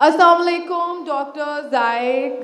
Assalamu alaikum, Dr. Zaik.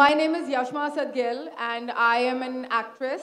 My name is Yashma Asad Gill, and I am an actress.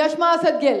Yashma Asad Gill.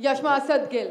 Yashma Asad Gill.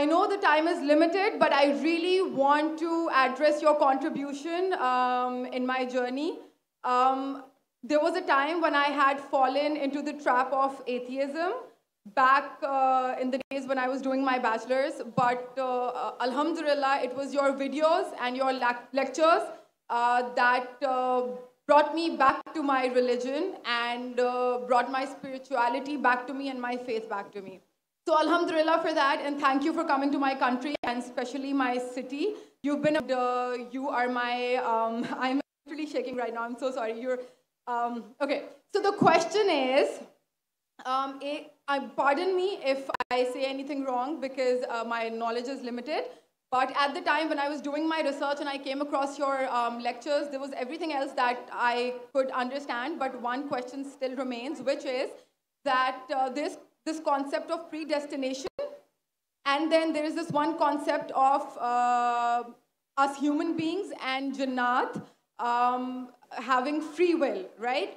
I know the time is limited, but I really want to address your contribution in my journey. There was a time when I had fallen into the trap of atheism back in the days when I was doing my bachelor's, but alhamdulillah, it was your videos and your lectures that brought me back to my religion and brought my spirituality back to me and my faith back to me. So alhamdulillah for that, and thank you for coming to my country and especially my city. You've been, you are my, I'm really shaking right now, I'm so sorry. Okay, so the question is, pardon me if I say anything wrong because my knowledge is limited. But at the time when I was doing my research and I came across your lectures, there was everything else that I could understand. But one question still remains, which is that this concept of predestination, and then there is this one concept of us human beings and Jannat having free will, right?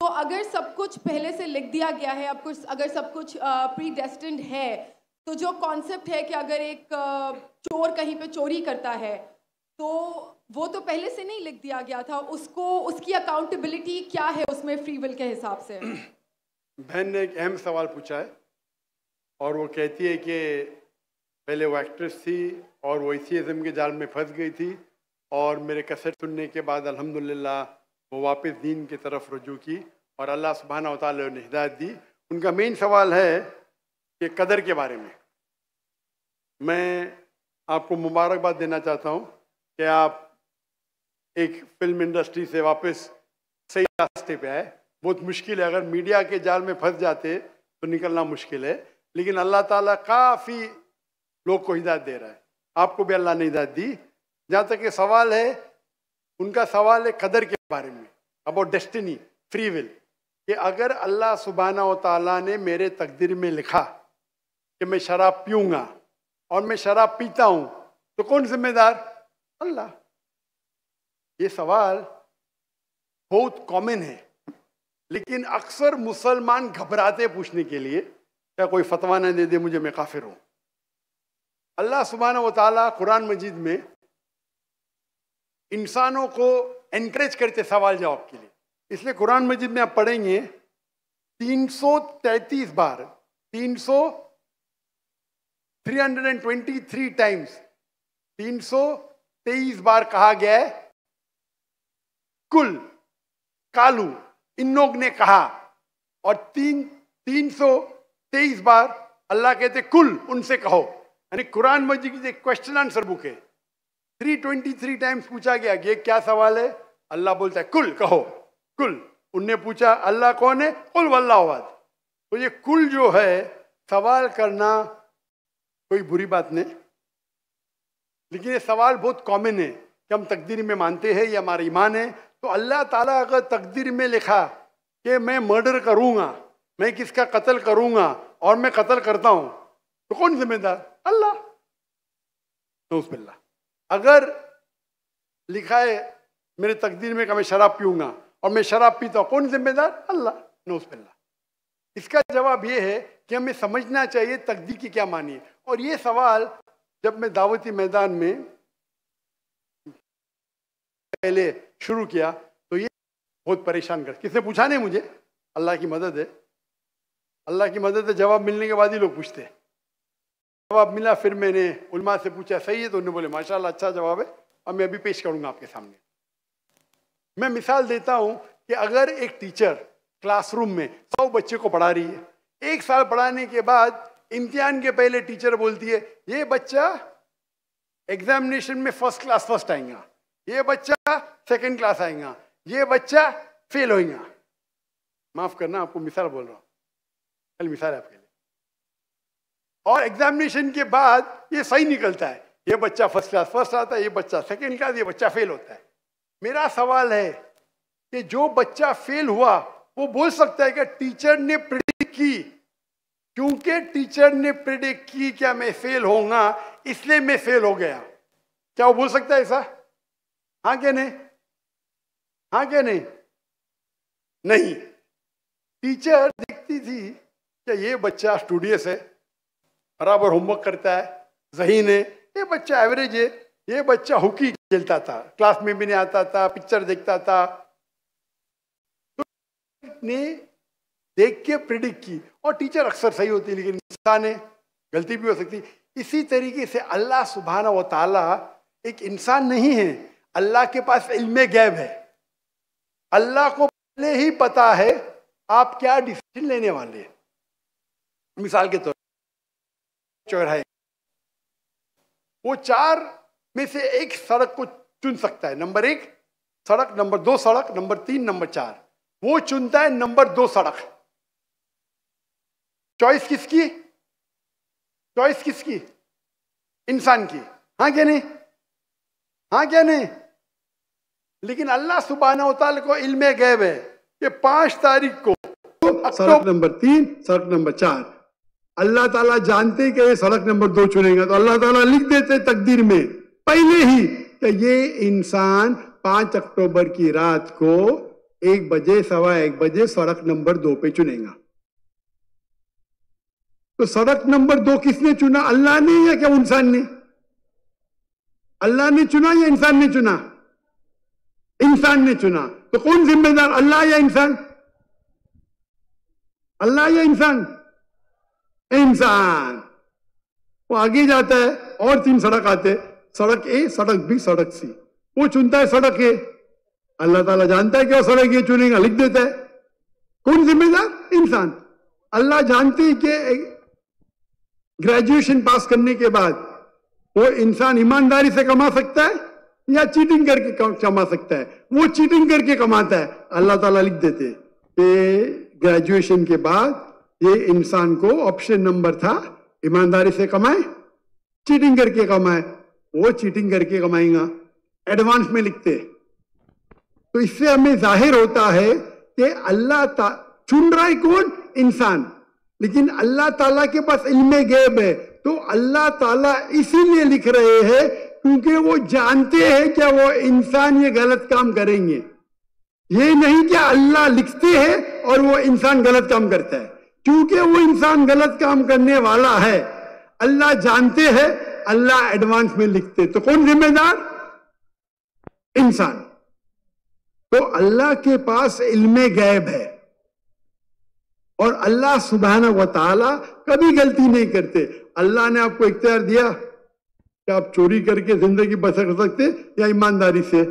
تو اگر سب کچھ پہلے سے لکھ دیا گیا ہے, اگر سب کچھ پری ڈیسٹنڈ ہے, تو جو کانسیپٹ ہے کہ اگر ایک چور کہیں پہ چوری کرتا ہے تو وہ تو پہلے سے نہیں لکھ دیا گیا تھا, اس کی اکاؤنٹیبلٹی کیا ہے اس میں فری ول کے حساب سے؟ بہن نے ایک اہم سوال پوچھا ہے اور وہ کہتی ہے کہ پہلے وہ ایکٹریس تھی اور وہ ایتھیزم کے جال میں پھنس گئی تھی, اور میرے کیسٹ سننے کے بعد الحمدللہ وہ واپس دین کی طرف رجوع کی اور اللہ سبحانہ و تعالیٰ نے ہدایت دی. ان کا مین سوال ہے کہ قدر کے بارے میں. میں آپ کو مبارکباد دینا چاہتا ہوں کہ آپ ایک فلم انڈسٹری سے واپس صحیح راستے پہ آئے. بہت مشکل ہے, اگر میڈیا کے جال میں پھنس جاتے تو نکلنا مشکل ہے, لیکن اللہ تعالیٰ کافی لوگ کو ہدایت دے رہا ہے. آپ کو بھی اللہ نے ہدایت دی. جہاں تک یہ سوال ہے, ان کا سوال ہے قدر کے بارے میں, اباؤٹ ڈیسٹنی, فری ول, کہ اگر اللہ سبحانہ و تعالیٰ نے میرے تقدیر میں لکھا کہ میں شراب پیوں گا اور میں شراب پیتا ہوں تو کون ذمہ دار؟ اللہ. یہ سوال بہت کامن ہے, لیکن اکثر مسلمان گھبراتے پوچھنے کے لیے, کیا کوئی فتویٰ نہ دے دے مجھے, میں کافر ہوں. اللہ سبحانہ و تعالیٰ قرآن مجید میں انسانوں کو انکریج کرتے سوال جواب کے لیے. اس لیے قرآن مجید میں آپ پڑھیں گے 333 بار, 323 ٹائمز, 323 بار کہا گیا ہے کل, کالو, ان لوگ نے کہا, اور 323 بار اللہ کہتے کل, ان سے کہو. یعنی قرآن مجید کی ایک کوشچن آنسر بک ہے. 323 ٹائمز پوچھا گیا کہ یہ کیا سوال ہے, اللہ بولتا ہے کل, کہو کل. ان نے پوچھا اللہ کون ہے, قل واللہ احد. تو یہ کل جو ہے سوال کرنا کوئی بری بات نہیں, لیکن یہ سوال بہت کامن ہے کہ ہم تقدیر میں مانتے ہیں, یہ ہمارا ایمان ہے. تو اللہ تعالیٰ اگر تقدیر میں لکھا کہ میں مرڈر کروں گا, میں کس کا قتل کروں گا اور میں قتل کرتا ہوں, تو کون ذمہ دار؟ اللہ. نعوذ باللہ. اگر لکھا ہے میرے تقدیر میں کہ میں شراب پیوں گا اور میں شراب پیتا ہوں, کون ذمہ دار؟ اللہ. نعوذ باللہ. اس کا جواب یہ ہے کہ ہمیں سمجھنا چاہیے تقدیر کی کیا معنی ہے. اور یہ سوال جب میں دعوتی میدان میں پہلے شروع کیا تو یہ بہت پریشان کر, کس نے پوچھا نہیں مجھے, اللہ کی مدد ہے, اللہ کی مدد ہے. جواب ملنے کے بعد ہی لوگ پوچھتے ہیں. جواب ملا, پھر میں نے علماء سے پوچھا صحیح ہے, تو انہوں نے بولے ماشاءاللہ اچھا جواب ہے, اور میں ابھی پیش کروں گا آپ کے سامنے. میں مثال دیتا ہوں کہ اگر ایک ٹیچر کلاس روم میں 100 بچے کو پڑھا رہی ہے, 1 سال پڑھانے کے بعد امتحان کے پہلے ٹیچر بولتی ہے یہ بچہ ایگزامینیشن میں فرسٹ کلاس فرسٹ آئیں گا, یہ بچہ سیکنڈ کلاس آئیں گا, یہ بچہ فیل ہوئیں گا. معاف کرنا, آپ کو مثال بول رہا ہوں, کل مثال ہے آپ کے لیے. اور ایگزامینیشن کے بعد یہ صحیح نکلتا ہے, یہ بچہ فرسٹ کلاس فرسٹ آتا ہے, یہ بچہ سیکنڈ کلاس, یہ بچہ فیل ہوتا ہے. میرا سوال ہے کہ جو بچہ فیل ہوا وہ بول سکتا ہے کہ ٹیچر نے پریڈکٹ کی کیونکہ ٹیچر نے پریڈکٹ کی کیا میں فیل ہوں گا اس لیے میں فیل ہو گیا. کیا وہ بول سکتا ہے ایسا؟ ہاں کہ نہیں؟ ہاں کہ نہیں؟ نہیں. ٹیچر دیکھتی تھی کہ یہ بچہ اسٹوڈیس ہے, برابر ہوم ورک کرتا ہے, ذہین ہے, یہ بچہ ایوریج ہے, یہ بچہ ہاکی کھیلتا تھا, کلاس میں بھی نہیں آتا تھا, پکچر دیکھتا تھا. نے دیکھ کے پریڈکٹ کی, اور ٹیچر اکثر صحیح ہوتی ہے لیکن انسان ہے, غلطی بھی ہو سکتی. اسی طریقے سے اللہ سبحانہ و تعالیٰ ایک انسان نہیں ہے, اللہ کے پاس علم غیب ہے. اللہ کو پہلے ہی پتا ہے آپ کیا ڈیسیژن لینے والے ہیں. مثال کے طور پر چوراہے, وہ 4 میں سے ایک سڑک کو چن سکتا ہے, نمبر 1 سڑک, نمبر 2 سڑک, نمبر 3, نمبر 4. وہ چنتا ہے نمبر 2 سڑک. چوائس کس کی؟ چوائس کس کی؟ انسان کی. ہاں کیا نہیں؟ ہاں کیا نہیں؟ لیکن اللہ سبحانہ و تعالیٰ کو علم غیب ہے کہ 5 تاریخ کو سڑک نمبر 3, سڑک نمبر 4. اللہ تعالیٰ جانتے کہ یہ سڑک نمبر 2 چنے گا, تو اللہ تعالیٰ لکھ دیتے تقدیر میں پہلے ہی کہ یہ انسان 5 اکتوبر کی رات کو 1 بجے 1:15 بجے سڑک نمبر 2 پہ چنے گا. تو سڑک نمبر 2 کس نے چنا؟ اللہ نے یا کیا انسان نے؟ اللہ نے چنا یا انسان نے چنا؟ انسان نے چنا. تو کون ذمہ دار, اللہ یا انسان؟ اللہ یا انسان؟ انسان. وہ آگے جاتا ہے اور 3 سڑک آتے, سڑک اے, سڑک بی, سڑک سی. وہ چنتا ہے سڑک اے, اللہ تعالیٰ جانتا ہے کہ وہ سڑک یہ چنے گا, لکھ دیتا ہے. کون ذمہ دار؟ انسان. اللہ جانتے ہیں کہ گریجویشن پاس کرنے کے بعد وہ انسان ایمانداری سے کما سکتا ہے یا چیٹنگ کر کے کما سکتا ہے. وہ چیٹنگ کر کے کماتا ہے, اللہ تعالیٰ لکھ دیتے کہ گریجویشن کے بعد یہ انسان کو آپشن نمبر تھا ایمانداری سے کمائے, چیٹنگ کر کے کمائے. وہ چیٹنگ کر کے کمائیں گا, ایڈوانس میں لکھتے. تو اس سے ہمیں ظاہر ہوتا ہے کہ اللہ چن رہا ہے کون؟ انسان. لیکن اللہ تعالیٰ کے پاس علم غیب ہے, تو اللہ تعالیٰ اسی لیے لکھ رہے ہیں کیونکہ وہ جانتے ہیں کہ وہ انسان یہ غلط کام کریں گے. یہ نہیں کہ اللہ لکھتے ہیں اور وہ انسان غلط کام کرتا ہے. کیونکہ وہ انسان غلط کام کرنے والا ہے, اللہ جانتے ہیں, اللہ ایڈوانس میں لکھتے. تو کون ذمہ دار؟ انسان. تو اللہ کے پاس علم غیب ہے, اور اللہ سبحانہ و تعالیٰ کبھی غلطی نہیں کرتے. اللہ نے آپ کو اختیار دیا کہ آپ چوری کر کے زندگی بسر کر سکتے یا ایمانداری سے.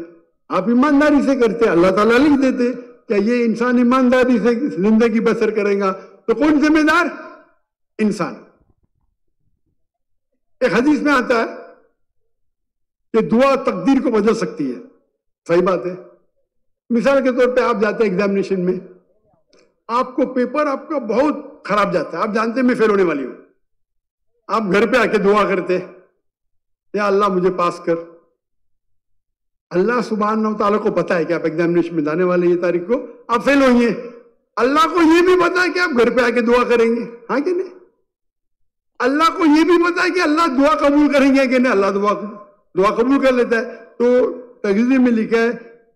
آپ ایمانداری سے کرتے, اللہ تعالیٰ لکھ دیتے کہ یہ انسان ایمانداری سے زندگی بسر کرے گا. تو کون ذمہ دار؟ انسان. ایک حدیث میں آتا ہے کہ دعا تقدیر کو بدل سکتی ہے. صحیح بات ہے. مثال کے طور پہ آپ جاتے ہیں ایگزامینیشن میں, آپ کو پیپر آپ کا بہت خراب جاتا ہے, آپ جانتے ہیں میں فیل ہونے والی ہوں. آپ گھر پہ آ کے دعا کرتے, یا اللہ مجھے پاس کر. اللہ سبحانہ و تعالیٰ کو پتا ہے کہ آپ ایگزامینیشن میں جانے والے یہ تاریخ کو آپ فیل ہوئیں گے. اللہ کو یہ بھی پتا ہے کہ آپ گھر پہ آ کے دعا کریں گے. ہاں کہ نہیں؟ اللہ کو یہ بھی پتا ہے کہ اللہ دعا قبول کریں گے کہ نہیں. اللہ دعا قبول کر لیتا ہے. تو تقریر میں لکھا ہے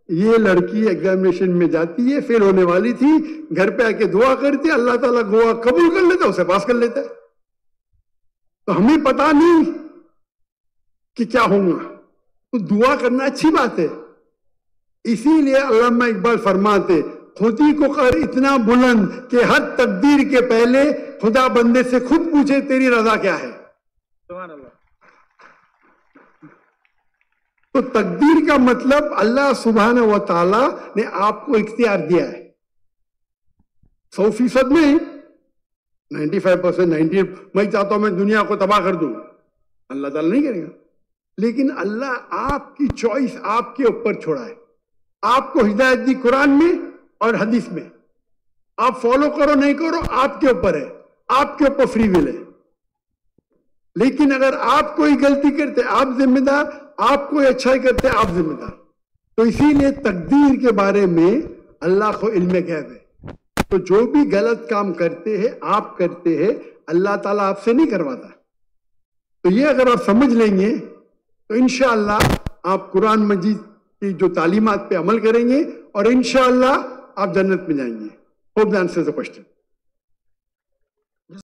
یہ لڑکی ایگزامینیشن میں جاتی ہے, فیل ہونے والی تھی, گھر پہ آ کے دعا کرتی, اللہ تعالیٰ دعا قبول کر لیتا, اسے پاس کر لیتا ہے. تو ہمیں پتا نہیں کہ کیا ہوگا, تو دعا کرنا اچھی بات ہے. اسی لیے علامہ اقبال فرماتے خودی کو کر اتنا بلند کہ ہر تقدیر کے پہلے خدا بندے سے خود پوچھے تیری رضا کیا ہے. سبحان اللہ. تو تقدیر کا مطلب اللہ سبحانہ و تعالیٰ نے آپ کو اختیار دیا ہے. 100% میں 95%, 90%. میں چاہتا ہوں میں دنیا کو تباہ کر دوں, اللہ تعالیٰ نہیں کرے گا. لیکن اللہ آپ کی چوائس آپ کے اوپر چھوڑا ہے. آپ کو ہدایت دی قرآن میں اور حدیث میں, آپ فالو کرو نہیں کرو آپ کے اوپر ہے, آپ کے اوپر فری ول ہے. لیکن اگر آپ کوئی غلطی کرتے آپ ذمہ دار, آپ کوئی اچھائی کرتے آپ ذمہ دار. تو اسی لیے تقدیر کے بارے میں اللہ کو علم غیب ہے. تو جو بھی غلط کام کرتے ہیں آپ کرتے ہیں, اللہ تعالیٰ آپ سے نہیں کرواتا. تو یہ اگر آپ سمجھ لیں گے تو انشاءاللہ آپ قرآن مجید کی جو تعلیمات پہ عمل کریں گے اور انشاءاللہ آپ جنت میں جائیں گے. Hope that answers the question.